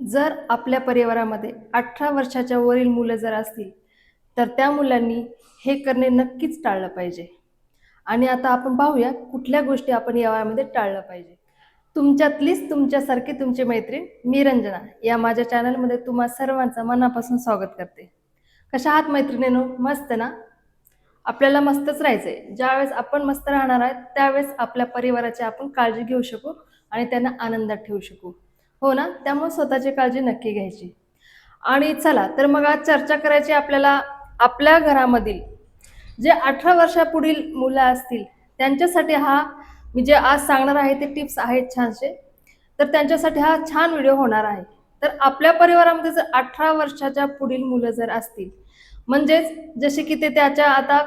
जर आपल्या परिवारामध्ये 18 वर्षाच्या वरील मुलं जर असतील, तर त्या मुलांनी हे करणे नक्कीच टाळलं पाहिजे. आणि आता आपण पाहूया कुठल्या गोष्टी आपण या वयामध्ये टाळलं पाहिजे. तुमच्यातलीच तुमच्यासारखी तुमची मैत्रीण मी रंजना या माझ्या चॅनलमध्ये तुम्हा सर्वांचं मनापासून स्वागत करते. कशा आहात मैत्रिणींनो? मस्त ना? आपल्याला मस्तच राहायचंय. ज्यावेळेस आपण मस्त राहणार आहे, त्यावेळेस आपल्या परिवाराची आपण काळजी घेऊ शकू आणि त्यांना आनंदात ठेवू शकू. हो ना? त्यामुळे स्वतःची काळजी नक्की घ्यायची. आणि चला तर मग आज चर्चा करायची आपल्याला आपल्या घरामधील जे 18 वर्षापुढील मुलं असतील त्यांच्यासाठी हा मी जे आज सांगणार आहे ते टिप्स आहेत छानसे. तर त्यांच्यासाठी हा छान व्हिडिओ होणार आहे. तर आपल्या परिवारामध्ये जर 18 वर्षाच्या पुढील मुलं जर असतील, म्हणजेच जसे की ते त्याच्या आता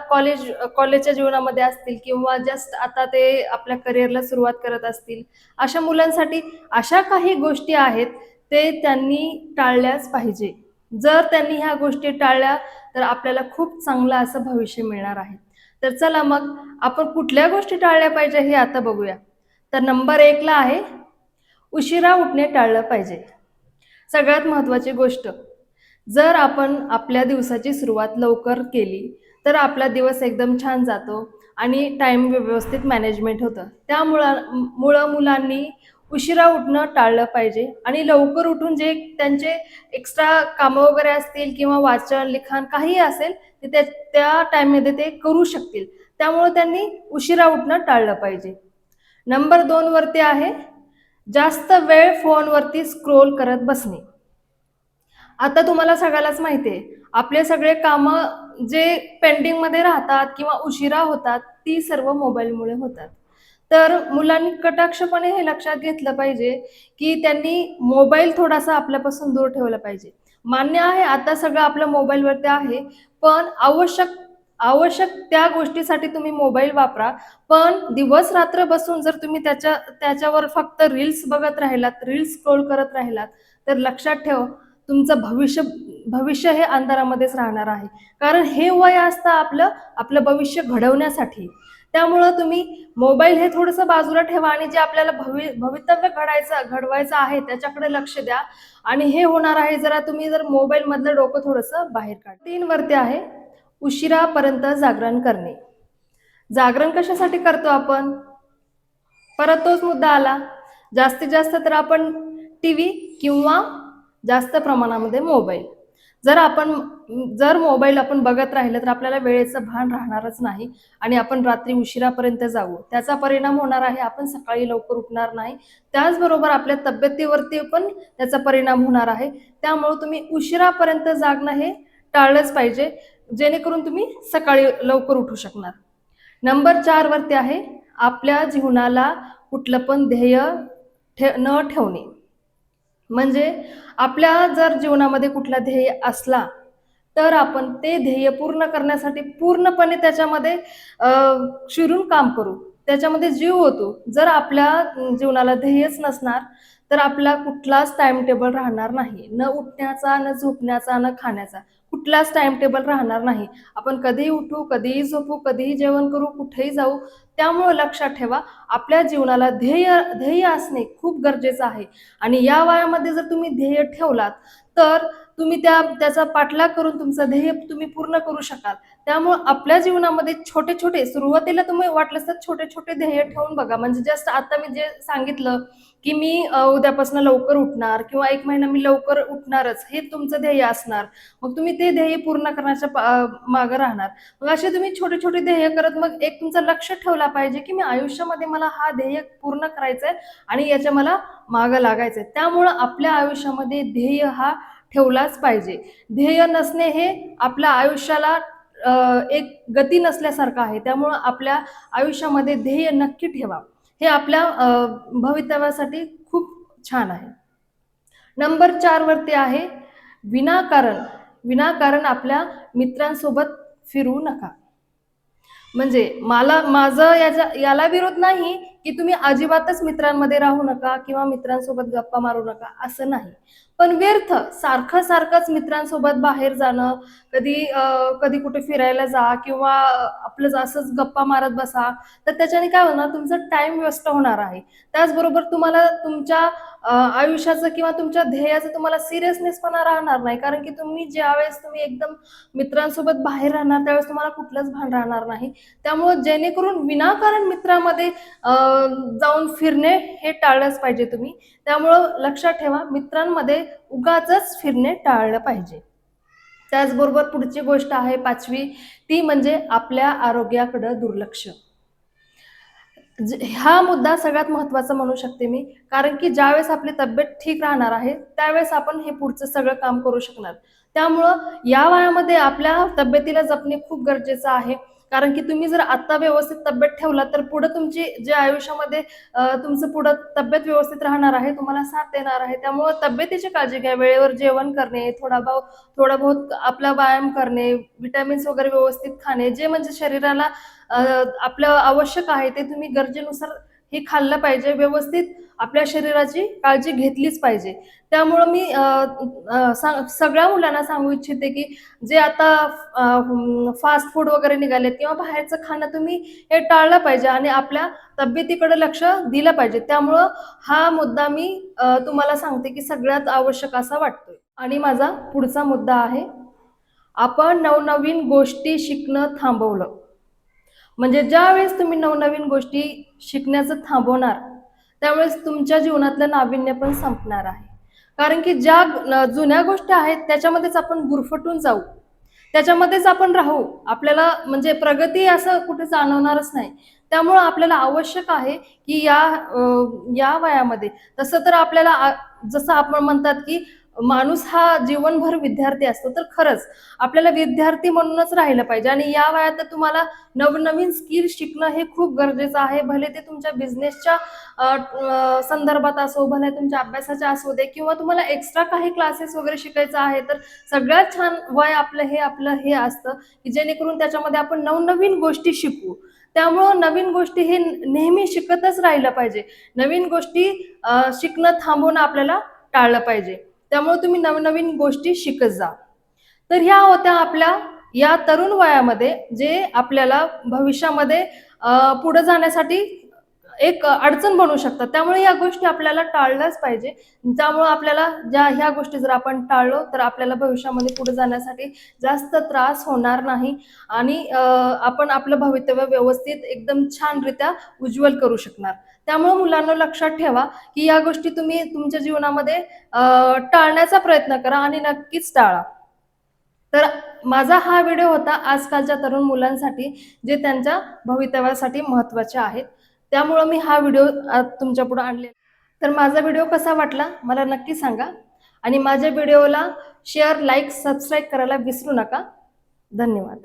कॉलेजच्या जीवनामध्ये असतील किंवा जस्ट आता ते आपल्या करिअरला सुरुवात करत असतील, अशा मुलांसाठी अशा काही गोष्टी आहेत ते त्यांनी टाळल्याच पाहिजे. जर त्यांनी ह्या गोष्टी टाळल्या तर आपल्याला खूप चांगलं असं भविष्य मिळणार आहे. तर चला मग आपण कुठल्या गोष्टी टाळल्या पाहिजे हे आता बघूया. तर नंबर 1 ला आहे उशिरा उठणे टाळलं पाहिजे. सगळ्यात महत्त्वाची गोष्ट, जर आपण आपल्या दिवसाची सुरुवात लवकर केली, तर आपला दिवस एकदम छान जातो आणि टाईम व्यवस्थित मॅनेजमेंट होतं. त्यामुळं मुलांनी उशिरा उठणं टाळलं पाहिजे आणि लवकर उठून जे त्यांचे एक्स्ट्रा कामं वगैरे असतील किंवा वाचन, लिखाण काहीही असेल, ते त्या टाईममध्ये ते करू शकतील. त्यामुळं त्यांनी उशिरा उठणं टाळलं पाहिजे. नंबर 2 वरती आहे, जास्त वेळ फोनवरती स्क्रोल करत बसणे. आता तुम्हाला सगळ्यालाच माहिती आहे, आपले सगळे कामं जे पेंडिंगमध्ये राहतात किंवा उशिरा होतात, ती सर्व मोबाईलमुळे होतात. तर मुलांनी कटाक्षपणे हे लक्षात घेतलं पाहिजे, की त्यांनी मोबाईल थोडासा आपल्यापासून दूर ठेवला पाहिजे. मान्य आहे, आता सगळं आपल्या मोबाईलवरती आहे, पण आवश्यक आवश्यक त्या गोष्टीसाठी तुम्ही मोबाईल वापरा. पण दिवस-रात्र बसून जर तुम्ही त्याच्यावर फक्त रील्स बघत राहिलात, रील्स स्क्रोल करत राहिलात, तर लक्षात ठेवा तुमचं भविष्य हे अंधारामध्येच राहणार आहे. कारण हे वय असतं आपलं, आपलं भविष्य घडवण्यासाठी. त्यामुळं तुम्ही मोबाईल हे थोडंसं बाजूला ठेवा आणि जे आपल्याला भवितव्य घडवायचं आहे त्याच्याकडे लक्ष द्या. आणि हे होणार आहे जरा तुम्ही जर मोबाईलमधलं डोकं थोडंसं बाहेर काढा. 3 वरती आहे, उशिरापर्यंत जागरण करणे. जागरण कशासाठी करतो आपण? परत तोच मुद्दा आला. जास्तीत जास्त तर आपण टीव्ही किंवा जास्त प्रमाणामध्ये मोबाईल. जर मोबाईल आपण बघत राहिलं तर आपल्याला वेळेचं भान राहणारच नाही आणि आपण रात्री उशिरापर्यंत जाऊ. त्याचा परिणाम होणार आहे आपण सकाळी लवकर उठणार नाही. त्याचबरोबर आपल्या तब्येतीवरती पण त्याचा परिणाम होणार आहे. त्यामुळे तुम्ही उशिरापर्यंत जागणं हे टाळलंच पाहिजे, जेणेकरून तुम्ही सकाळी लवकर उठू शकणार. नंबर 4 वरती आहे, आपल्या जीवनाला कुठलं पण ध्येय न ठेवणे. म्हणजे आपल्या जर जीवनामध्ये कुठला ध्येय असला, तर आपण ते ध्येय पूर्ण करण्यासाठी पूर्णपणे त्याच्यामध्ये अ, शिरून काम करू. त्याच्यामध्ये जीव ओतू. जर आपल्या जीवनाला ध्येयच नसणार, तर आपला कुठलाच टाईम टेबल राहणार नाही. न उठण्याचा, न झोपण्याचा, न खाण्याचा कुठलाच टाईम टेबल राहणार नाही. आपण कधीही उठू, कधीही झोपू, कधीही जेवण करू, कुठेही जाऊ. त्यामुळं लक्षात ठेवा, आपल्या जीवनाला ध्येय ध्येय असणे खूप गरजेचं आहे. आणि या वयामध्ये जर तुम्ही ध्येय ठेवलात, तर तुम्ही त्याचा पाठलाग करून तुमचं ध्येय तुम्ही पूर्ण करू शकाल. त्यामुळं आपल्या जीवनामध्ये छोटे-छोटे सुरुवातीला तुम्ही वाटलंच तर छोटे-छोटे ध्येय ठेवून बघा. म्हणजे जस्ट आता मी जे सांगितलं, की मी उद्यापासून लवकर उठणार किंवा 1 महिना मी लवकर उठणारच, हे तुमचं ध्येय असणार. मग तुम्ही ते ध्येय पूर्ण करण्याच्या मागे राहणार. मग असे तुम्ही छोटे-छोटे ध्येय करत मग एक तुमचं लक्ष ठेवला पाहिजे, की मी आयुष्यामध्ये मला हा ध्येय पूर्ण करायचंय आणि याच्या मला मागं लागायचंय. त्यामुळं आपल्या आयुष्यामध्ये ध्येय हा ठेवलाच पाहिजे. ध्येय नसणे हे आपल्या आयुष्याला एक गती नसल्यासारखं आहे. त्यामुळं आपल्या आयुष्यामध्ये ध्येय नक्की ठेवा. हे आपल्या भवितव्यासाठी खूप छान आहे. नंबर 4 वरती आहे, विनाकारण विनाकारण आपल्या मित्रांसोबत फिरू नका. म्हणजे माझं याला विरोध नाही, की तुम्ही अजिबातच मित्रांमध्ये राहू नका किंवा मित्रांसोबत गप्पा मारू नका असं नाही, पण व्यर्थ सारखं सारखंच मित्रांसोबत बाहेर जाणं, कधी कुठे फिरायला जा किंवा आपलं असंच गप्पा मारत बसा, तर त्याच्याने काय होणार, तुमचा टाइम वेस्ट होणार आहे. त्याचबरोबर तुम्हाला तुमच्या आयुष्याचं किंवा तुमच्या ध्येयाचं तुम्हाला सिरियसनेसपणा राहणार नाही, कारण की ज्यावेळेस तुम्ही एकदम मित्रांसोबत बाहेर राहणार त्यावेळेस तुम्हाला कुठलंच भान राहणार नाही. त्यामुळे जेणेकरून विनाकारण मित्रामध्ये जाऊन फिरणे हे टाळलंच पाहिजे तुम्ही. त्यामुळं लक्षात ठेवा, मित्रांमध्ये उगाचच फिरणे टाळलं पाहिजे. त्याचबरोबर पुढची गोष्ट आहे 5वी, ती म्हणजे आपल्या आरोग्याकडे दुर्लक्ष. हा मुद्दा सगळ्यात महत्त्वाचा म्हणू शकते मी, कारण की ज्यावेळेस आपली तब्येत ठीक राहणार आहे त्यावेळेस आपण हे पुढचं सगळं काम करू शकणार. त्यामुळं या वयामध्ये आपल्या तब्येतीला जपणे खूप गरजेचं आहे, कारण की तुम्ही जर आता व्यवस्थित तब्येत ठेवला तर पुढे तुमची जे आयुष्यामध्ये तुमचं पुढं तब्येत व्यवस्थित राहणार आहे, तुम्हाला साथ देणार आहे. त्यामुळं तब्येतीची काळजी घ्या, वेळेवर जेवण करणे, थोडा बहुत आपला व्यायाम करणे, विटॅमिन्स वगैरे व्यवस्थित खाणे, जे म्हणजे शरीराला आपलं आवश्यक आहे ते तुम्ही गरजेनुसार हे खाल्लं पाहिजे. व्यवस्थित आपल्या शरीराची काळजी घेतलीच पाहिजे. त्यामुळं मी सगळ्या मुलांना सांगू इच्छिते, की जे आता फास्ट फूड वगैरे निघालेत किंवा बाहेरचं खाणं तुम्ही हे टाळलं पाहिजे आणि आपल्या तब्येतीकडे लक्ष दिलं पाहिजे. त्यामुळं हा मुद्दा मी तुम्हाला सांगते, की सगळ्यात आवश्यक असा वाटतोय. आणि माझा पुढचा मुद्दा आहे, आपण नवनवीन गोष्टी शिकणं थांबवलं. म्हणजे ज्यावेळेस तुम्ही नवनवीन गोष्टी शिकण्याचं थांबवणार, त्यावेळेस तुमच्या जीवनातलं नाविन्य पण संपणार आहे. कारण की ज्या जुन्या गोष्टी आहेत त्याच्यामध्येच आपण गुरफटून जाऊ, त्याच्यामध्येच आपण राहू, आपल्याला म्हणजे प्रगती असं कुठे जाणवणारच नाही. त्यामुळं आपल्याला आवश्यक आहे की या वयामध्ये, तसं तर आपल्याला जसं आपण म्हणतात की माणूस हा जीवनभर विद्यार्थी असतो, तर खरंच आपल्याला विद्यार्थी म्हणूनच राहिलं पाहिजे. आणि या वयात तुम्हाला नवनवीन स्किल शिकणं हे खूप गरजेचं आहे. भले ते तुमच्या बिझनेसच्या संदर्भात असो, भले तुमच्या अभ्यासाच्या असू दे, किंवा तुम्हाला एक्स्ट्रा काही क्लासेस वगैरे शिकायचं आहे, तर सगळ्यात छान वय आपलं हे असतं की जेणेकरून त्याच्यामध्ये आपण नवनवीन गोष्टी शिकू. त्यामुळं नवीन गोष्टी हे नेहमी शिकतच राहिलं पाहिजे. नवीन गोष्टी शिकणं थांबवणं आपल्याला टाळलं पाहिजे. त्यामुळे तुम्ही नवनवीन गोष्टी शिकत जा. तर ह्या होत्या आपल्या या तरुण वयामध्ये जे आपल्याला भविष्यामध्ये पुढे जाण्यासाठी एक अडचण बनू शकतात. त्यामुळे या गोष्टी आपल्याला टाळल्याच पाहिजे. त्यामुळे आपल्याला ह्या गोष्टी जर आपण टाळलो तर आपल्याला भविष्यामध्ये पुढे जाण्यासाठी जास्त त्रास होणार नाही आणि आपण आपलं भवितव्य व्यवस्थित एकदम छानरित्या उज्ज्वल करू शकणार. त्यामुळे मुलांना लक्षात ठेवा की या गोष्टी तुम्ही तुमच्या जीवनामध्ये टाळण्याचा प्रयत्न करा आणि नक्कीच टाळा. तर माझा हा व्हिडिओ होता आजकालच्या तरुण मुलांसाठी, जे त्यांच्या भवितव्यासाठी महत्त्वाचे आहेत. त्यामुळं मी हा व्हिडिओ तुमच्या पुढे आणले. तर माझा व्हिडिओ कसा वाटला मला नक्की सांगा आणि माझ्या व्हिडिओला शेअर, लाईक, सबस्क्राईब करायला विसरू नका. धन्यवाद.